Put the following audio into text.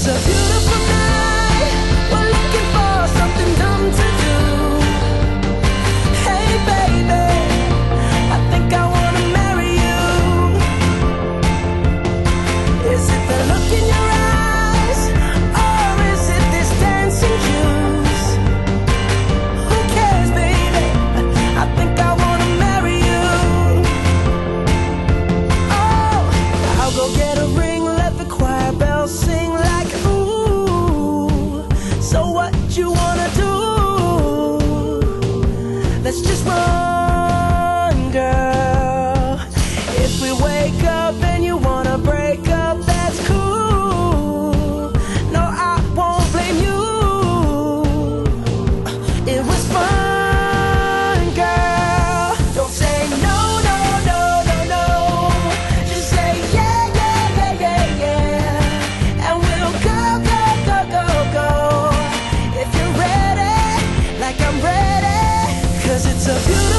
It's a beautiful night. We're looking for something dumb to do. Hey baby, I think I wanna marry you. Is it the look in your eyes, or is it this dancing juice? Who cares, baby? I think I wanna marry you. Oh, I'll go get a ring, let the choir bells sing like ooh. So what you wanna do? Let's just run, girl. If we wake up and you wanna break up, that's cool. No, I won't blame you. It was fun, girl. Don't say no, no, no, no, no. Just say yeah, yeah, yeah, yeah, yeah. And we'll go, go, go, go, go. If you're ready, like I'm ready. 'Cause it's a beautiful